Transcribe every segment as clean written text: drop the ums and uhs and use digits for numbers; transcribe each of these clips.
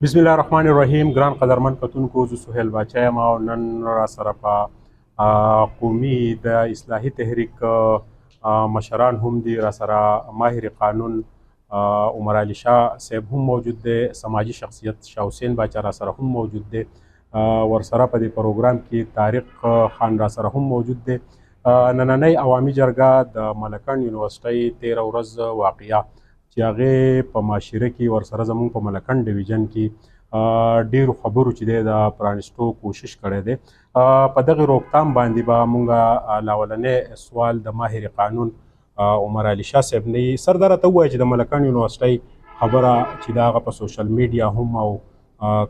بسم الله الرحمن الرحیم. ګران قدرمن کتونکو، زه سهیل باچا یم او نن را سره په قومي د اصلاحي تحریک مشران هم دي. را سره ماهر قانون عمر علي شاه صاحب هم موجود دی، سماجي شخصیت شاه حسین باچا را سره هم موجود دی، ورسره په دې پروګرام کې طارق خان را سره هم موجود دی. نننۍ عوامي جرګه د ملکن یونیورسټۍ 13 ورځ واقعه چې هغې په معاشره کې ورسره زموږ په ملکن ډویژن کې ډېرو خبرو چې دی د پرانیستو کوشش کړی دی. په دغې روکتام باندې به مونږ لاولنی سوال د ماهر قانون عمر علي شاه صاحب نه وي. سر دا راته ووایه چې د ملکن یونیورسټۍ خبره چې د هغه په سوشل میډیا هم او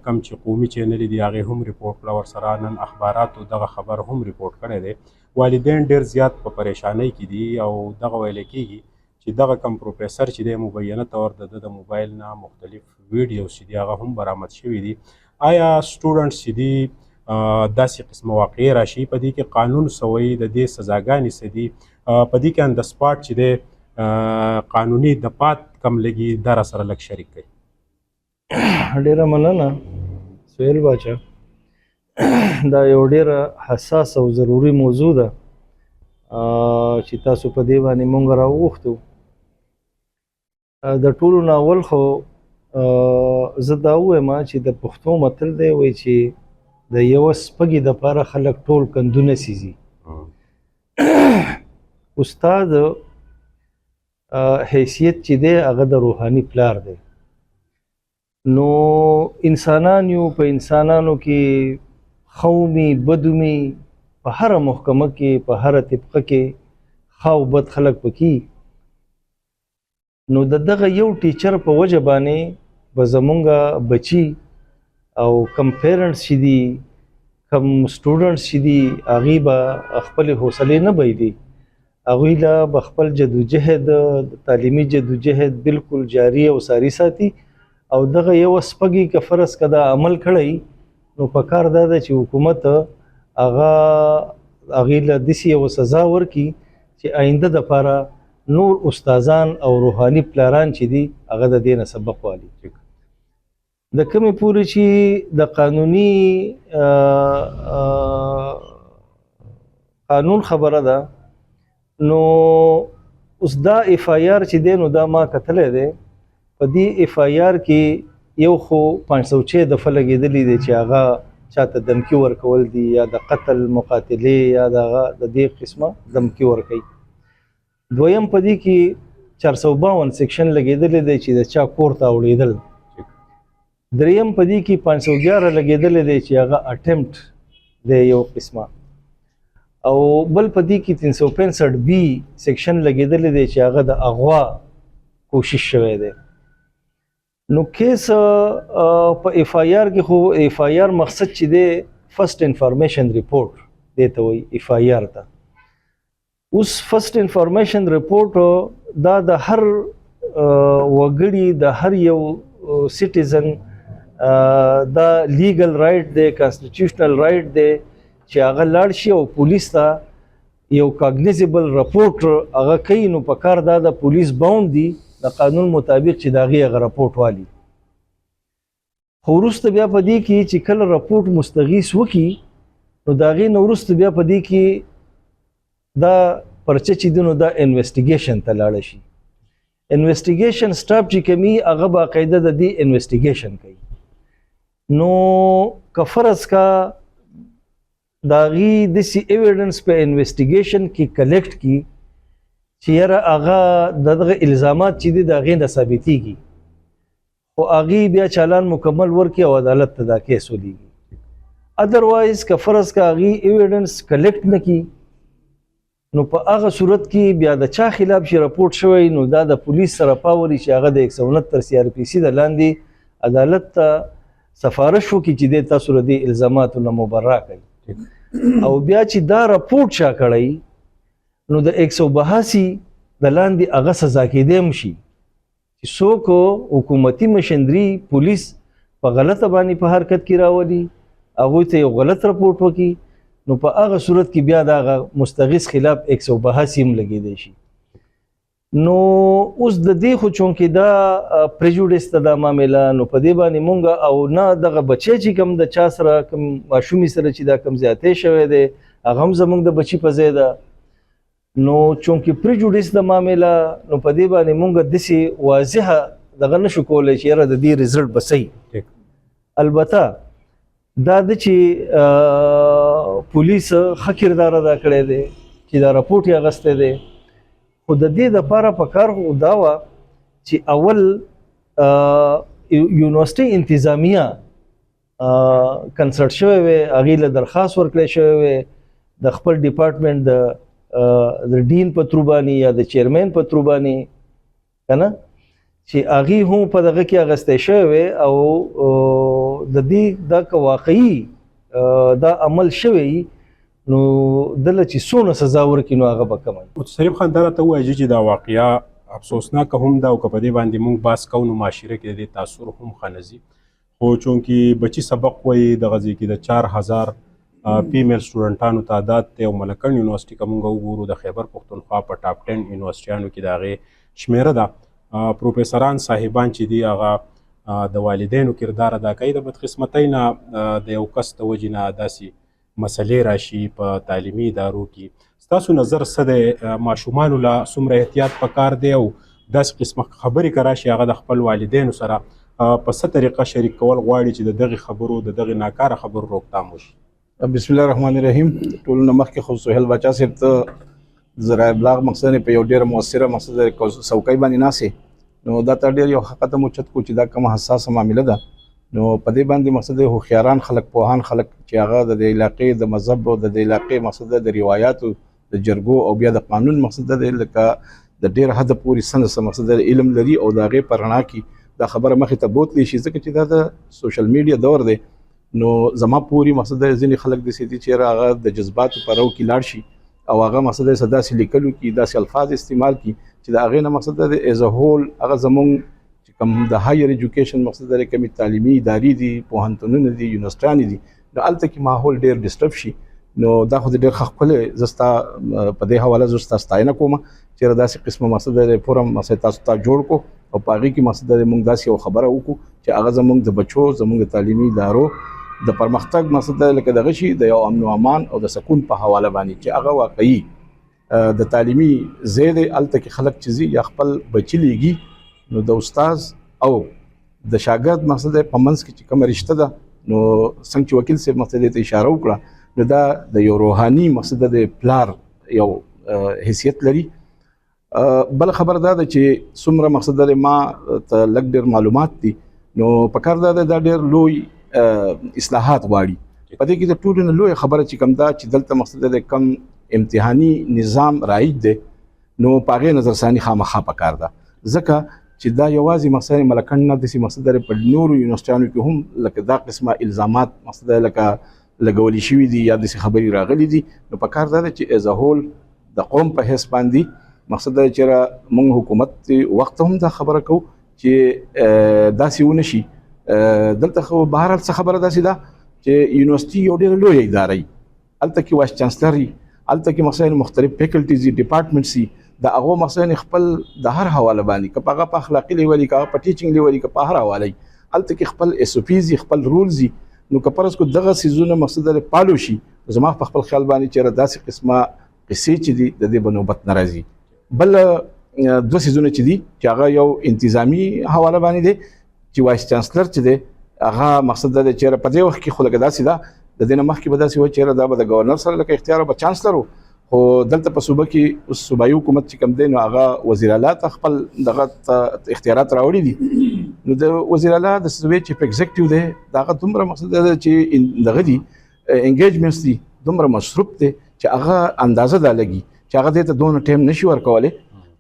کم چې قومي چینلې دي هغې هم ریپورټ کړه، ورسره نن اخباراتو دغه خبر هم ریپورټ کړی دی. والدین ډېر زیات په پریشانۍ کې دي او دغه ویلی کېږي چې دغه کم پروفیسر چې دی مبینه طور د موبایل نه مختلف ویډیوز چې دي هغه هم برآمد شوي دي. آیا سټوډنټس چې دي داسې قسمه واقعې راشي، په دې کې قانون څه وایي، د دې سزاګانې څه دي، په دې کې ان د سپاټ چې دی قانوني دفات کم لګي، دا را سره لږ شریک کړئ. ډیره مننه سهیل باچا. دا یو ډیره حساس او ضروري موضوع ده چې تاسو په دې باندې مونږ راوغوښتو. د ټولو ناول خو زه دا ووایم چې د پښتو متل دی وایي چې د یوه سپږې دپاره خلک ټول کندونه سیزي. استاد حیثیت چې دی هغه د روحاني پلار دی. نو انسانان یو، په انسانانو کې ښه ومي بد ومي، په هره محکمه کې په هره طبقه کې ښه او بد خلک پکې. نو د دغه یو ټیچر په وجه باندې به زمونږ بچي او کم پیرنټس چې دي، کم سټوډنټس چې دي، هغوی به خپلې حوصلې نه بایلي، هغوی له به خپل جدوجهد تعلیمي جدوجهد بالکل جاري او ساري ساتي. او دغه یوه سپږې که فرض که دا عمل کړی، نو پکار دا ده چې حکومت هغه هغې له داسې یوه سزا ورکړي چې آینده دپاره نور استادان او روحاني پلاران چې دي هغه د دې نه سبق والي. د کومې پورې چې د قانوني قانون خبره ده، نو اوس دا اف آی آر چې دی نو دا ما کتلی دی. په دې اف آی آر کې یو خو 506 دفعه لګېدلی دی چې هغه چاته دمکي ورکول دي، یا د قتل مقاتلې یا د دې قسمه دمکي ورکوي. دویم په دې کې 452 سیکشن لګېدلی دی چې د چا کور ته اوړېدل. دریم په دې کې 511 لګېدلی دی چې هغه اټمپټ دی یو قسمه. او بل په دې کې 365 بی سیکشن لګېدلی دی چې هغه د اغوا کوشش شوی دی. نو کیس په اف آی آر کې خو اف آی آر مقصد چې دی فرست انفارمیشن ریپورټ دی ته وایي اف آی آر ته. اوس فرست انفارمیشن ریپورټ دا د هر وګړي، د هر یو سټیزن دا لیګل رایټ دی، کانسټیټیوشنل رایټ دی چې هغه لاړ شي او پولیس ته یو کاګنیزیبل رپورټ هغه کوي. نو پکار دا د پولیس باوند دي د قانون مطابق چې د هغې هغه رپورټ والي. خو وروسته بیا په دې کې چې کله رپورټ مستغیث وکړي، نو د هغې نه وروسته بیا په دې کې دا پرچه چې دی نو دا انویسټیګیشن ته لاړه شي. انویسټیګیشن سټاف چې کوي هغه باقاعده د دې انویسټیګیشن کوي. نو که فرض کا د هغې داسې ایویډنس په انویسټیګیشن کې کلیکټ کړي چې یاره هغه دغه الزامات چې دي د هغې نه ثابتېږي، خو هغې بیا چالان مکمل ورکړي او عدالت ته دا کیس ولیږي. ادروایز که فرض که هغې ایویډنس کلیکټ نه کړي، نو په هغه صورت کې بیا د چا خلاف چې رپورټ شوی، نو دا د پولیس سره پاور چې هغه د 169 سی آر پي سي د لاندې عدالت ته سفارش وکړي چې دی تاسو له دې الزاماتو نه مبرا کوي. او بیا چې دا رپورټ چا کړی، نو د 182 د لاندې هغه سزا کېدی هم شي چې څوک حکومتي مشندري پولیس په غلطه باندې په حرکت کې راولي، هغوی ته یو غلط رپورټ وکړي، نو په هغه صورت کې بیا د هغه مستغیث خلاف 182 هم لګېدی شي. نو اوس د دې خو چونکې دا پریجوډیس ته دا معامله نو په دې باندې مونږ او نه دغه بچی چې کوم د چا سره کوم ماشومي سره چې دا کوم زیاتې شوی دی هغه هم زمونږ د بچی په ځای ده نو چونکې پریجوډیس د معامله نو په دې باندې مونږ داسې واضحه دغه نشو کولی چې یاره د دې رزلټ به صحیح البته دا د چې پولیس ښه کردار ادا کړی دی چې دا راپورټ یې اخیستی دی خو د دې دپاره پکار خو دا وه چې اول یونیورسټي انتظامیه کنسلټ شوی وی هغې له درخواست ورکړی شوی وی د خپل ډپارټمنټ د ډین په ترو باندې یا د چیرمین په ترو باندې که نه چې هغې هم په دغه کې اخیستی شوی وی او د دې دا که واقعي دا عمل شوی نو دله چې څونه سزا ورکړي نو هغه به کموي. متصرف خان دا راته ووایي چې دا واقعه افسوسناکه هم ده او که په دې باندې موږ بحث کوو نو معاشره کې د دې تاثر هم ښه نه ځي خو چونکې بچي سبق وایي دغه ځای کې د 4000 فیمیل سټوډنټانو تعداد دی او ملکن یونیورسټي که موږ وګورو د خیبر پښتونخوا په ټاپ 10 یونیورسټیانو کې د هغې شمېره ده پروفیسران صاحبان چې دي هغه د والدینو کردار ادا کوي د بدقسمتۍ نه د یو کس د وجې نه داسې مسلې راشي په تعلیمي ادارو کې ستاسو نظر څه دی ماشومانو له څومره احتیاط پکار دی او داسې قسمه خبرې که راشي هغه د خپل والدینو سره په څه طریقه شریک کول غواړي چې د دغې خبرو د دغې ناکاره خبرو روکتام وشي. بسم الله الرحمن الرحیم. ټولو نه مخکې خو سهیل باچا صاحب ته ذرایع ابلاغ مقصد په یو ډېره مؤثره مقصد څوکۍ باندې ناستې نو دا ته ډېر یو ښه قدم اوچت کړو چې دا کومه حساسه معامله ده نو په دې باندې مقصد هوښیاران خلک پوهان خلک چې هغه د دې علاقې د مذهب او د دې علاقې مقصد د روایاتو د جرګو او بیا د قانون مقصد د لکه د ډېر حد پورې سنس مقصد علم لري او د هغې په رڼا کې دا خبره مخې ته بوتلی شي ځکه چې دا د سوشل میډیا دور دی نو زما پورې مقصد ځینې خلک داسې دي چې هغه د جذباتو په رو کې لاړ شي او هغه مقصد څه داسې لیکلو کې داسې الفاظ استعمال کړي چې د هغې نه مقصد د ایز ا هول هغه زمونږ کوم د هایر ایجوکیشن مقصد د کومې تعلیمي ادارې دي پوهنتونونه دي یونیورسټیانې دي نو هلته کې ماحول ډېر ډسټرب شي نو دا خو د ډېر ښه ښکلی زه ستا په دې حواله زه ستا ستاینه کوم چېرې داسې قسمه مقصد د فورم مقصد تاسو ته جوړ کړو او په هغې کې مقصد د موږ داسې یو خبره وکړو چې هغه زموږ د بچو زموږ د تعلیمي ادارو د پرمختګ مقصد لکه دغه شي د یو امن او امان او د سکون په حواله باندې چې هغه واقعي د تعلیمي ځای دی هلته کې خلک چې ځي یا خپل بچي لیږي نو د استاذ او د شاګرد مقصد په منځ کې چې کومه رشته ده نو څنګه چې وکیل صاحب مقصد ته اشاره وکړه نو دا د یو روحاني مقصد د پلار یو حیثیت لري. بل خبر دا ده چې څومره مقصد د ما ته لږ ډېر معلومات دي نو پکار دا ده دا ډېر لوی اصلاحات غواړي په دې کې د ټولو نه لوی خبره چې کوم دا چې دلته مقصد د کم امتحاني نظام رایج دی نو په هغې نظرثاني خامخا پکار ده ځکه چې دا یوازې مقصد ملکن نه داسې مقصد په نورو یونیورسټیانو کې هم لکه دا قسمه الزامات مقصد لکه لګولي شوي دي یا داسې خبرې راغلي دي نو پکار دا ده چې ایز ا هول د قوم په حیث باندې مقصد چې موږ حکومت وخت هم دا خبره کوو چې داسې ونه شي دلته خو بهرحال څه خبره داسې ده چې یونیورسټي یو ډېره لویه اداره وي هلته کې وایس چانسلر وي هلته کې مقصد مختلف فیکلټیز وي ډپارټمنټس وي د هغو مقصد خپل د هر حواله باندې که په هغه په اخلاقي لیول که هغه په ټیچینګ لیول که په هر حواله هلته کې خپل اس او پیز خپل رولز نو که فرض کو دغه سیزونه مقصد پالو شي زما په خپل خیال باندې چې داسې قسمه قصې چې دي د دې به نوبت نه راځي. بل دوه سیزونه چې دي چې هغه یو انتظامی حواله باندې دی چې وایس چانسلر چې دی هغه مقصد د چې په دې وخت کې خو لکه داسې ده د دې نه مخکې به داسې وایي چې دا به د ګورنر سره لکه اختیار به چانسلر خو دلته په صوبه کې اوس صوبایي حکومت چې کوم دی نو هغه وزیر اعلی ته خپل دغه اختیارات راوړي دي نو د وزیر اعلی د صوبې چیف ایگزیکټیو دی دا هغه دومره مقصد ده چې دغه دي انګیجمنټس دي دومره مصروف دی چې هغه اندازه دا لګي چې هغه دې ته دونه ټایم نشي ورکولی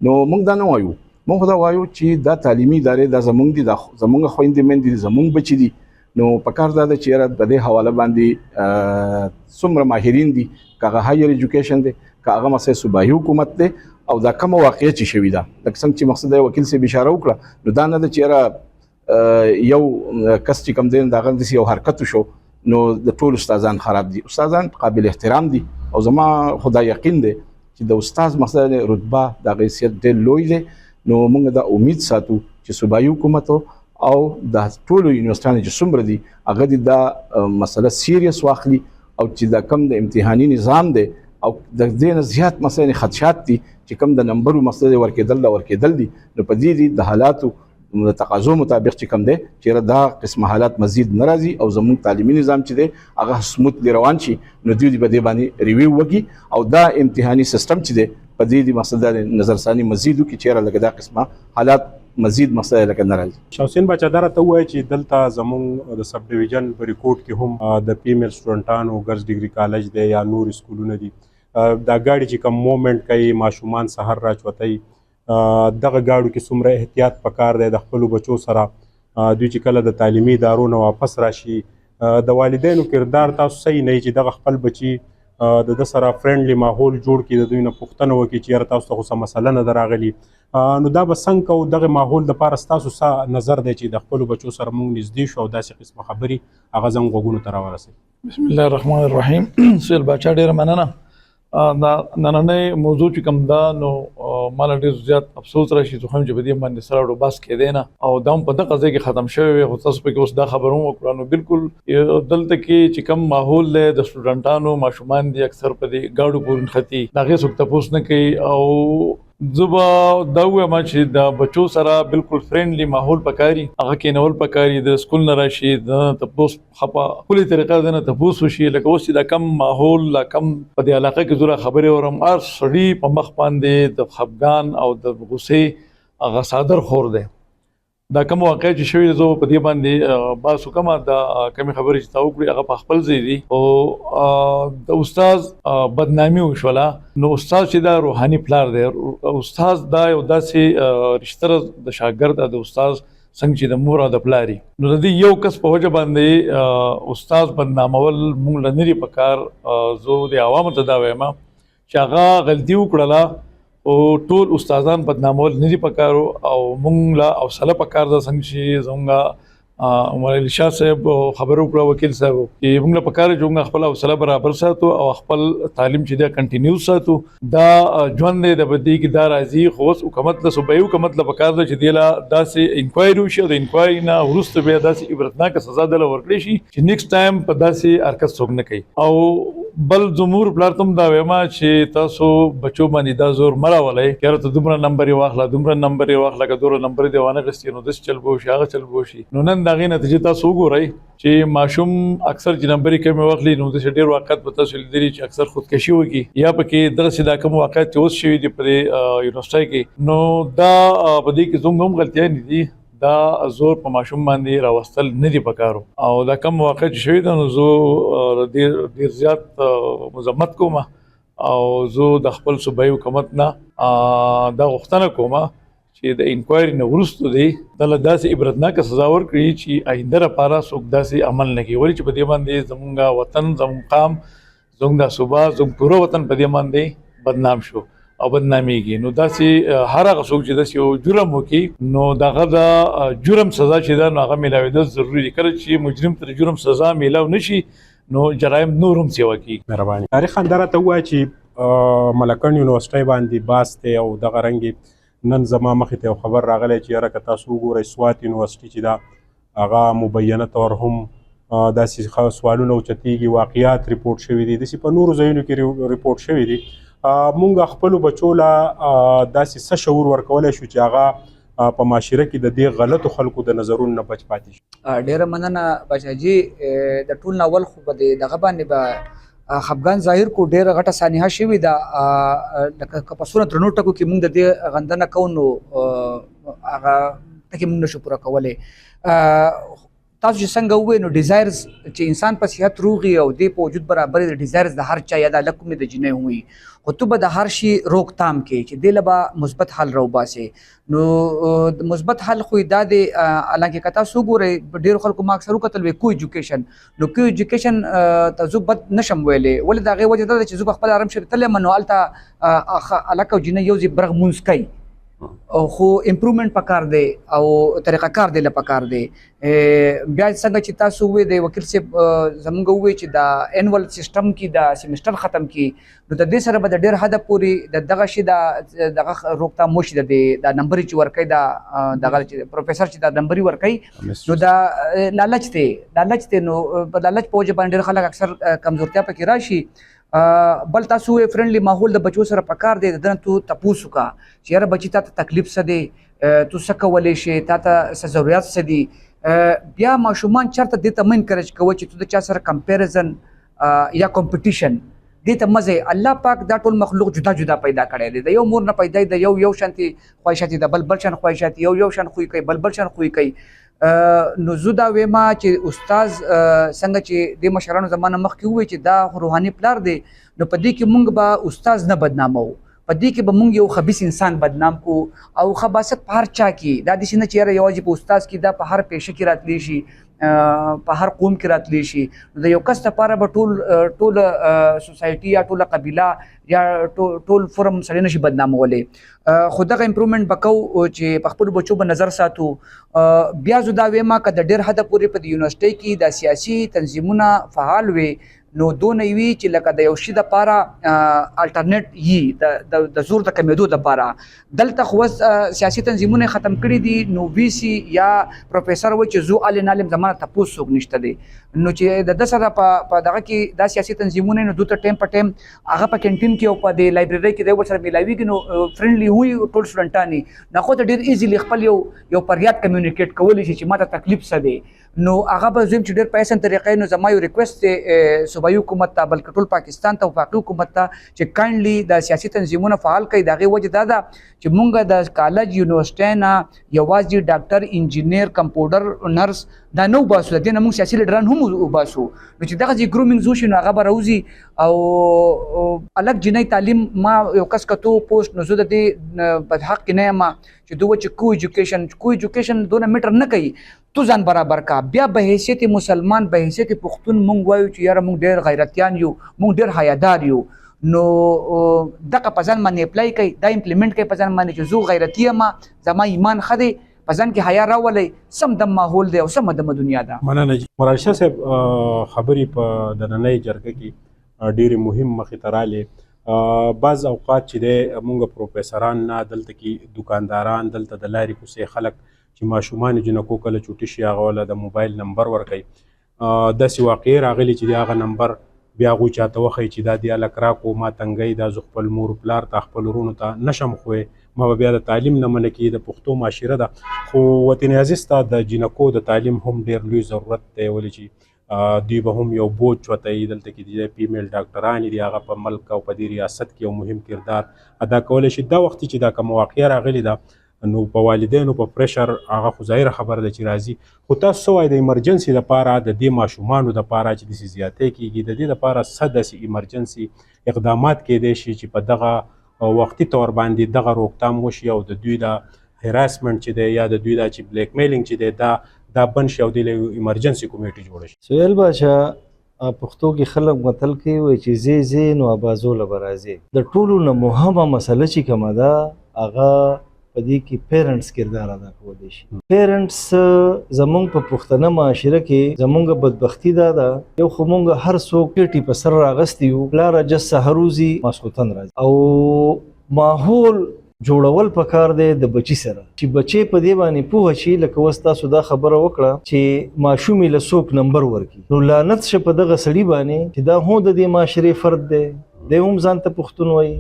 نو موږ دا نه وایو موږ دا وایو چې دا تعلیمي ادارې دا زموږ دي دا زموږ خویندې میندې دي زموږ بچي دي نو پکار دا ده چې په دې حواله باندې څومره ماهرین دي که هغه هایر ایجوکیشن دی که هغه مثلا صوبایي حکومت دی او دا کومه واقعیت چې شوي ده لکه څنګه چې مقصد دی وکیل صاحب اشاره وکړه نو دا نه ده چې یو کس چې کوم دی د هغه داسې یو حرکت وشو نو د ټول استادان خراب دي استادان قابل احترام دي او زما خو دا یقین دی چې د استاد مثلا رتبه د حیثیت ډېر لوی دی نو موږ دا امید ساتو چې صوبایي حکومت او د ټولو یونیورسيټانو چې څومره دي هغه دې دا مسله سیریس واخلي او چې دا کم د امتحاني نظام دی او د دې نه زیات مثلا خدشات دي چې کم د نمبرو مسله ورکېدل دي نو په دې د حالاتو د تقاضو مطابق چې کم دی چې دا قسم حالات مزید ناراضي او زموږ تعلیمي نظام چې دی هغه سموتلی روان شي نو دوی په دې باندې ریویو وکړي او دا امتحاني سیستم چې دی په دې مسله نظرثاني مزید وکړي چې لکه دا قسمه حالات مزید مسله لکه ناراضي شاوسین بچا دره ته وایي چې دلته زموږ د سب ډیویژن په ریکورډ کې هم د فیمیل سټوډنټانو ګرلز ډیګري کالج دی یا نور سکولونه دي دا ګاډي چې کوم مومنټ کوي ماشومان سحر راچوتای دغه ګاډو کې څومره احتیاط پکار دی د خپل بچو سره دوی چې کله د تعلیمي ادارو نه واپس راشي د والدینو کردار تاسو صحیح نه چې دغه خپل بچي د سره فرندلی ماحول جوړ کړي د دوی نه پوښتنه وکړي چې یاره تاسو ته خو څه مسله نه ده راغلي نو دا به څنګه کوو دغه ماحول دپاره ستاسو څه نظر دی چې د خپلو بچو سره موږ نږدې شو او داسې قسمه خبرې هغه زموږ غوږونو ته راورسوي بسم الله الرحمن الرحیم سهیل باچا ډېره مننه دا نننۍ موضوع چې کوم دا نو مال ډېر زیات افسوس راشي چې هم چې په دې باندې سره ډو بس کېدی نه او دا هم په دغه ځای کې ختم شوی وي خو تاسو پکې اوس دا خبر هم وکړه نو بالکل دلته کې چې کوم ماحول دی د سټوډنټانو ماشومان دي اکثر په دې ګاډو پورې نښتي د هغې څوک تپوس نه کوي او زه به دا ووایم چې د بچو سره بالکل فرینډلی ماحول پکاري هغه کېنول پکاري د سکول نه راشي د تپوس په ښکلې طریقه د نه تپوس وشي لکه اوس چې دا کم ماحول لا کم په دې علاقه کې زه خبرې اورم هر سړي په مخ باندې د خفګان او د غصې هغه صادر خور دی دا کوم واقع چې شوی زه په دې باندې باسو کومه د کمی خبرې چې تا وکړې هغه په خپل ځای دي او د استاد بدنامي وشوله نو استاد چې دا روحاني پلار دی استاد دا یو داسې رشته د شاګرد د استاد څنګه چې د مور او د پلاري نو د دې یو کس په وجه باندې استاد بدنامول مونږ له نری پکار زه د عوامو ته دا وایم چې هغه غلطي وکړله او ټول استادان بدنامول نه دي پکارو او مونږ لا حوصله پکار ده څنګه چې زموږ عمر علي شاه صاحب خبرو کړه وکیل صاحب چې موږ له پکار جوړه خپل حوصله برابر ساتو او خپل تعلیم چې دا کنټینیو ساتو دا ژوند د بدی کې دا راځي خو حکومت له صوبایي حکومت له پکار ده چې دیلا داسې انکوایري وشي د انکوایري نه ورسته به داسې عبرتناک سزا دل ورکړي شي چې نیکسټ ټایم په داسې حرکت څوک نه کوي او بل زمور پلاتم دا ویما چې تاسو بچو باندې دا زور مراولای کړه ته دومره نمبر یې واخله که دوره نمبر دی وانه غستې نو داس چل بو شي هغه چل بو شي نو نن دغه نتیجه تاسو وګورئ چې ماشوم اکثر چې نمبر یې کم واخلي نو د ډېر وخت په تاسو لیدلی چې اکثر خودکشي وکي یا پکې درسه دا کوم واقعیت چې اوس شوی دی په یونیورسيټي کې نو دا په دې کې زموږ غلطیاں دي دا زور په ماشوم باندې راوستل نه دی پکارو او دا کم واقع چې شوی دا نو زه ډېر زیات مذمت کوم او زه د خپل صوبایي حکومت نه دا غوښتنه کوم چې د انکوایري نه وروسته دی دله داسې عبرتناکه سزا ورکړي چې آینده لپاره څوک داسې عمل نه کوي ولې چې په دې باندې زموږ وطن زموږ قام زموږ د صوبه زموږ پوره وطن په دې باندې بدنام شو او بدناميږي نو داسې هر هغه څوک چې داسې یو جرم وکړي نو دغه د جرم سزا چې دا نو هغه میلاوېدل ضروري دي کله چې مجرم تر جرم سزا میلاو نشي نو جرایم نور هم سیوا کیږي مهرباني تاریخ اندره ته وایي چې ملکن یونیورسيټي باندې باس ته او دغه رنګ نن زما مخې ته خبر راغلی چې یاره که تاسو وګورئ سوات یونیورسيټي چې دا هغه مبینه طور هم داسې سوالونه اوچتېږي واقعیات ریپورټ شوي دي داسې په نورو ځایونو کې ریپورټ شوي دي مونږ خپل بچو لا داسې څه شعور ورکولی شو چې هغه په معاشره کې د دې غلطو خلکو د نظرونو نه بچ پاتې شي ډیره مننه بچاجي د ټول ناول خو به دغه باندې به خفګان ظاهر کو ډیره غټه سانحه شوې ده لکه که په څونه درنو ټکو کې مونږ د دې غندنه کوو نو هغه ټکي مونږ نشو پوره کولی تاسو چې څنګه ووایئ نو ډیزایرز چې انسان په صحت روغي او دې په وجود برابر د ډیزایرز د هر چا یا د هلک د جنۍ هم وي خو ته به د هر شي روکتام کوې چې دې له به مثبت حل راوباسې نو مثبت حل خو دا دی حالانکه که تاسو وګورئ ډېرو خلکو ما اکثر وکتل وی کو ایجوکیشن نو کو ایجوکیشن ته زه بد نشم ویلی ولې د هغې وجه دا ده چې زه به خپل ارام شم تللی یم نو هلته هلک او جنۍ یو ځای برغ مونځ کوي خو امپروومنت پکار دی او طریقه کار دی لپاره دی بیا څنګه چې تاسو وې د وکیل صاحب زمونږ وې چې دا انوال سیستم کې دا سیمستر ختم کی نو د دې سره به د ډېر حد پورې دغه شي دغه روکتام موشي د نمبر چې ورکړي دغه پروفیسور چې دا نمبر ورکړي نو دا لالچ دی نو په لالچ په وجه باندې ډېر خلک اکثر کمزورتیا پکې راشي بل تاسو فرندلی ماحول د بچو سره پکار دی دنه تو تپوسو کا چې یاره بچی ته تکلیف څه دی تو څه کولی شي تا ته څه ضرورت څه دي بیا ماشومان چېرته دې ته مه انکریج کوه چې تو د چا سره کمپیریزن یا کمپټیشن دې ته مزه الله پاک دا ټول مخلوق جدا جدا پیدا کړی دی د یو مور نه پیدا د یو شانتي خواهشات د بل شان خواهشات یو شان خوې کوي بل شان خوې کوي نو زه دا ویما چې استاد څنګه چې د مشرانو زمانه مخکې ووی چې دا روحاني پلار دی نو په دې کې مونږ به استاد نه بدنامو په دې کې به مونږ یو خبیث انسان بدنام کو او خباثت په هر چا کې دا داسې نه چې یاره یوازې په استاد کې دا په هر پیشه کې راتلی شي په هر قوم کې راتلی شي د یو کس لپاره به ټول سوسایټي یا ټوله قبیله یا ټول فرم سړی نشي بدنامولی خو دغه امپروومنټ به کوو چې په خپلو بچو به نظر ساتو بیا زه دا ویمه که د ډېر حده پورې په د یونیورسټۍ کې د سیاسي تنظیمونه فعال وي نو دونه وي چې لکه د یو شي دپاره الټرنیټ یي د زور د کمیدو دپاره دلته خو سیاسي تنظیمونه ختم کړي دي نو وی سي یا پروفیسر وایي چې زو عالم زمانه تپوس څوک نشته دی نو چې د ده سره په دغه کې دا سیاسي تنظیمونه نو دوی ته ټایم په ټایم هغه په کینټین کې او په د لایبررۍ کې د یو بل سره میلاویږي نو فرینډلي وي ټول سټوډنټان نو خو ته ډېر ایزیلی خپل یو فریاد کمیونیکیټ کولی شي چې ما ته تکلیف څه دی نو هغه به زم چې ډېر په احسن طریقې نو زما یو ریکویسټ دی صوبایي حکومت ته بلکې ټول پاکستان ته وفاقي حکومت ته چې کاینډلي د سیاسي تنظیمونه فعال کړي د هغې وجه دا ده چې مونږ د کالج یونیورسټۍ نه یوازې ډاکټر انجینیر کمپاوډر نرس دا نه وباسو د دې نه مونږ سیاسي لیډران هم وباسو نو چې دغه ګرومینګ وشي نو هغه به راوځي او الګ جنۍ تعلیم ما یو کس کتو پوسټ نو زه د دې په حق کې نه یم چې دوی چې کو ایجوکیشن دونه میټر نه کوي تو ځان برابر کا بیا به حیثیت مسلمان به حیثیت پښتون مونږ وایو چې یاره مونږ ډېر غیرتیان یو مونږ ډېر حیادار یو نو دغه په ځان باندې اپلای کوي دا امپلیمنټ کوي په ځان باندې چې زه غیرتي یم زما ایمان ښه دی په ځان کې حیا راولئ سم دم ماحول دی او سمه دمه دنیا ده مننه مراد شاه صاحب خبرې په نننۍ جرګه کې ډېرې مهم مخې ته رالې بعض اوقات چې دی مونږ پروفیسران نه دلته کې دکانداران دلته د لارې کوڅې خلک چې ماشومان جنکو کله چوټي شي هغه وله د موبایل نمبر ورکوي داسې واقعې راغلي چې د هغه نمبر بیا هغوی چاته وښیي چې دا دې هلک راکړو ما تنګی دا زه خپل مور پلار ته خپل ورونو ته نشم ښوی ما به بیا د تعلیم نه منع کړي د پښتو معاشره ده خو وطن عزیز ته د جنکو د تعلیم هم ډېر لوی ضرورت دی ولې چې دوی به هم یو بوج چوتوي دلته کې د فیمیل ډاکټرانې دي هغه په ملک او په دې ریاست کې یو مهم کردار ادا کولی شي دا وخت چې دا کومه واقعه راغلې ده نو په والدینو په پریشر هغه خو ظاهره خبره ده چې راځي خو تاسو څه وایئ د ایمرجنسي لپاره د دې ماشومانو لپاره چې داسې زیاتې کېږي د دې لپاره څه داسې ایمرجنسي اقدامات کېدی شي چې په دغه وختي طور باندې دغه روکتام وشي او د دوی د هراسمنټ چې دی یا د دوی دا چې بلیک میلینګ چې دی دا بند شي او د ایمرجنسي کمیټي جوړه شي سهیل باچا پښتو کې خلک متل کوي وایي چې زی نو ابازوله به راځي د ټولو نه مهمه مسله چې کومه ده هغه په دې کې پیرنټس کردار ادا کولی شي پیرنټس زمونږ په پښتنه معاشره کې زمونږ بدبختي دا ده یو خو مونږ هر څوک پیټي په سر راغستی یو پلاره جس سحر وځي ماسخوتن راځي او ماحول جوړول پکار دی د بچی سره چې بچی په دې باندې پوه شي لکه اوس تاسو دا خبره وکړه چې ماشومې له څوک نمبر ورکړي نو لعنت شه په دغه سړي باندې چې دا هم د دې معاشرې فرد دی دی هم ځان ته پښتون وایي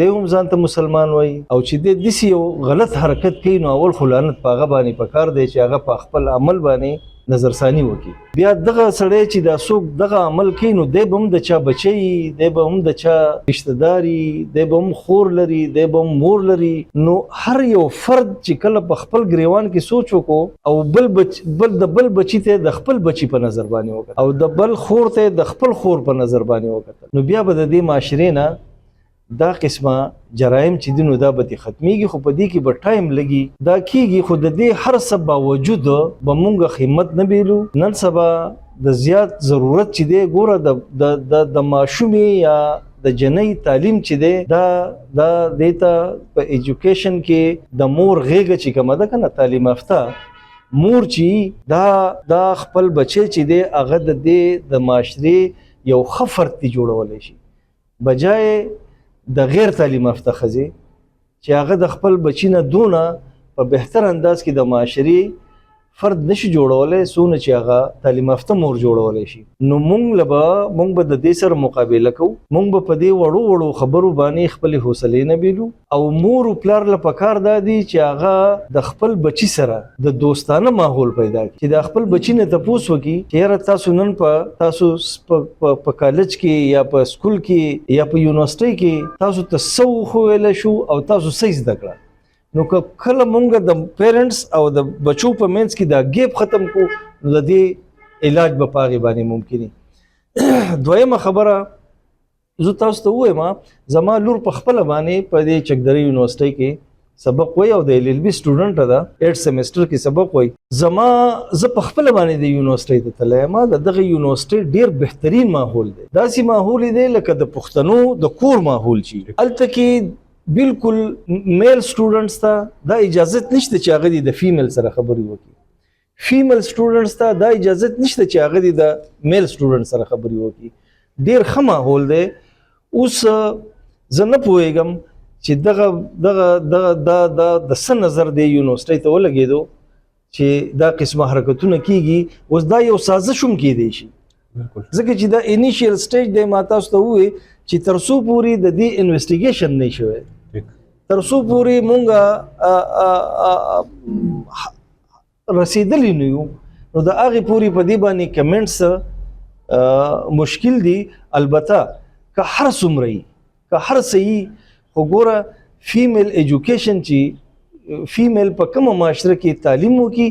دی هم ځان ته مسلمان وایي او چې دی داسې یو غلط حرکت کوي نو اول خو لعنت په هغه باندې پکار دی چې هغه په خپل عمل باندې نظرثاني وکړي بیا دغه سړی چې دا څوک دغه عمل کوي نو دی به هم د چا بچی دی به هم د چا رشته داري دی به هم خور لري دی به هم مور لري نو هر یو فرد چې کله په خپل ګریوان کې سوچ وکړو او د بل بچی ته د خپل بچی په نظر باندې وکړه او د بل خور ته د خپل خور په نظر باندې وکړه نو بیا به د دې معاشرې نه دا قسمه جرایم چې دي نو دا به ختمیږي خو په دې کې به ټایم لګي دا کیږي خو د دې هر څه باوجود به مونږ همت نه بیلو نن سبا د زیات ضرورت چې دی ګوره د ماشومې یا د جنۍ تعلیم چې دی دا دیته په ایجوکیشن کې د مور غیږه چې کومه ده کنه تعلیم یافته مور چې دا خپل بچی چې دی هغه د دې د معاشرې یو ښه فرد تی جوړولی شي بجای د غیر تعلیم یافته ښځې چې هغه د خپل بچی نه دونه په بهتر انداز کې د معاشرې فرد نشي جوړولی څونه چې هغه تعلیم یافته مور جوړولی شي نو موږ به د دې سره مقابله کوو موږ به په دې وړو خبرو باندې خپلې حوصلې نه بیلو او مور او پلار له پکار دا دي چې هغه د خپل بچی سره د دوستانه ماحول پیدا کړي چې د خپل بچی نه تپوس وکړي چې یاره تاسو نن تاسو په کالج کې یا په سکول کې یا په یونیورسيټي کې تاسو ته څه وښویلی شو او تاسو څه زده کړه نو که کله مونږ د پیرنټس او د بچو په منځ کې دا ګیپ ختم کو نو د دې علاج به په هغې باندې ممکن دویمه خبره زه تاسو ته ووایم زما لور په خپله باندې په دې چکدرې یونیورسټۍ کې سبق وایي او د LLB سټوډنټه ده 8 سیمسټر کې سبق وایي زه په خپله باندې د یونیورسټۍ ته تللی یم د دغه یونیورسټۍ ډېر بهترین ماحول دی داسې ماحول دی لکه د پښتنو د کور ماحول چې هلته کې بالکل میل سټوډنټس ته دا اجازت نشته چې هغه د فیمیل سره خبرې وکړي فیمیل سټوډنټس ته دا اجازت نشته چې هغه د میل سټوډنټ سره خبرې وکړي ډېر ښه ماحول دی اوس زه نه پوهېږم چې دغه د څه نظر دی یونیورسټۍ ته ولګېدو چې دا قسمه حرکتونه کیږي اوس دا یو سازش هم کیدی شي ځکه چې دا انیشیل سټیج دی ما تاسو ته ووایي چې تر څو پورې د دې انویسټیګیشن نه شوی تر څو پورې مونږ رسیدلی نه یو نو د هغې پورې په دې باندې کمنټس مشکل دي البته که هر څومره وي که هر څه وي خو ګوره فیمیل ایجوکیشن چې فیمیل په کومه معاشره کې تعلیم وکړي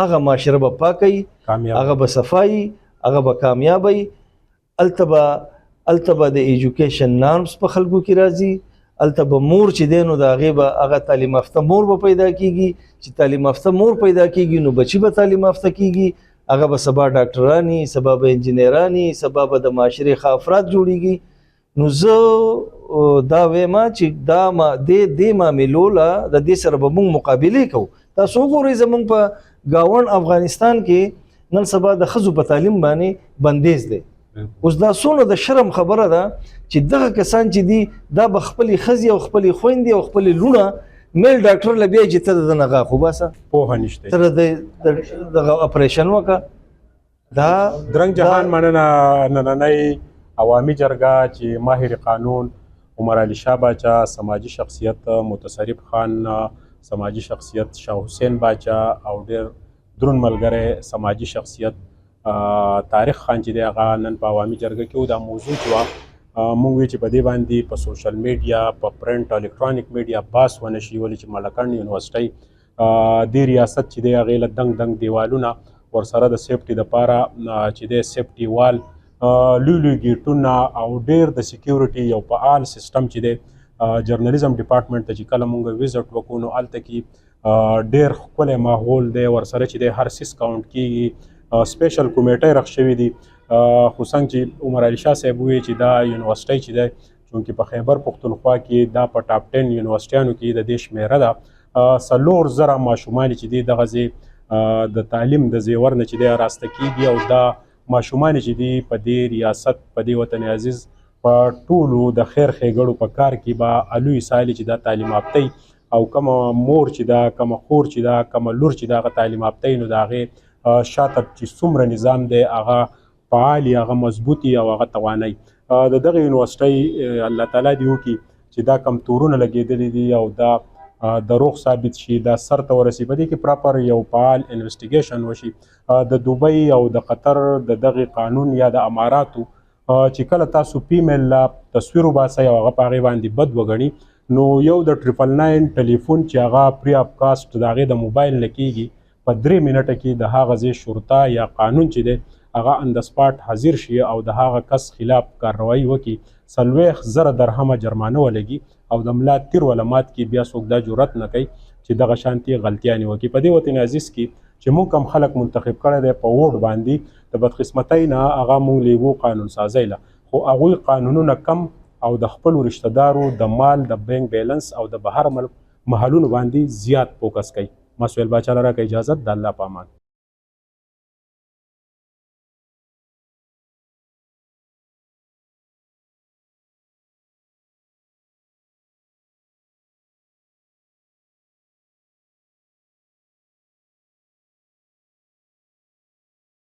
هغه معاشره به پاکه وي هغه به صفا وي هغه به کامیابه وي هلته به د ایجوکیشن نارمز په خلکو کې راځي هلته به مور چې دی نو د هغې به هغه تعلیم یافته مور به پیدا کیږي چې تعلیم یافته مور پیدا کیږي نو بچي به تعلیم یافته کیږي هغه به سبا ډاکټران وي سبا به انجینران وي سبا به د معاشرې ښه افراد جوړیږي نو زه دا وایم چې دا دې معاملو له د دې سره به موږ مقابلې کوو تاسو وګورئ زموږ په ګاونډ افغانستان کې نن سبا د ښځو په تعلیم باندې بندیز دی اوس دا څونه د شرم خبره ده چې دغه کسان چې دي دا به خپلې ښځې او خپلې خویندې او خپلې لوڼه میل ډاکټر له بیا چې ته د دغه غاښ وباسه پوهه نشته ته دغه اپریشن وکړه دا درنګ جهان مننه نننۍ عوامي جرګه چې ماهر قانون عمر علي شاه باچا سماجي شخصیت متصرف خان سماجي شخصیت شاه حسین باچا او ډېر دروند ملګری سماجي شخصیت طارق خان چې دی هغه نن په عوامي جرګه کې و دا موضوع چې وه مونږ وی چې په دې باندې په سوشل میډیا په پرنټ او الکترونیک میډیا باس ونه شي ولې چې ملکنډ یونیورسټۍ دې ریاست چې دی هغې له دنګ دیوالونه ورسره د سیفټي دپاره چې دی سیفټي وال لوی ګیټونه او ډېر د سیکیورټي یو فعال سیسټم چې دی جرنالیزم ډپارټمنټ ته چې کله مونږ وزټ وکړو نو هلته کې ډېر ښکلی ماحول دی ورسره چې دی هر سیس کاونټ کیږي سپیشل کمیټۍ رخ شوي دي خو څنګه چې عمر علي شاه صاحب وویل چې دا یونیورسټۍ چې دی چونکې په خیبر پښتونخوا کې دا په ټاپ 10 یونیورسټیانو کې د دې شمیره ده 4,000 ماشومان چې دي دغه د تعلیم د زیور نه چې دی راسته کیږي او دا ماشومان چې دي په دې ریاست په دې وطن عزیز په ټولو د خیر ښېګړو په کار کې به الوی سالي چې دا تعلیم یافتۍ او کومه مور چې دا کومه خور چې دا کومه لور چې دا هغه تعلیم یافتۍ نو د هغې شاته چې څومره نظام دی هغه فعال هغه مضبوطي او هغه توانایي د دغه یونیورسټۍ الله تعالی دې وکړي چې دا کم تورونه لګېدلي دي او دا دروغ ثابت شي دا سر ته ورسي په دې کې پراپر یو فعال انویسټیګیشن وشي د دوبۍ او د قطر د دغه قانون یا د اماراتو چې کله تاسو فیمیل لا تصویر وباسئ او هغه په هغې باندې بد وګڼي نو یو د 999 ټلیفون چې هغه پری اپ کاسټ د هغې د موبایل نه کېږي په 3 منټه کې د هغه ځای شرطه یا قانون چې دی هغه ان د سپاټ حاضر شي او د هغه کس خلاف کارروایي وکړي 40,000 درهمه جرمانه ولګي او د ملا تیر ولمات کې بیا څوک دا جرأت نه کوي چې دغه شانتي غلطیانې وکړي په دې وطن عزیز کې چې موږ کوم خلک منتخب کړی دی په ووټ باندې د بدقسمتۍ نه هغه موږ لیږو قانون سازۍ له، خو هغوی قانونونه کم او د خپلو رشته دارو د مال د بینک بیلنس او د بهر ملک محلونو باندې زیات فوکس کوي. ما سهیل باچا له راکړه اجازت، د الله په امان.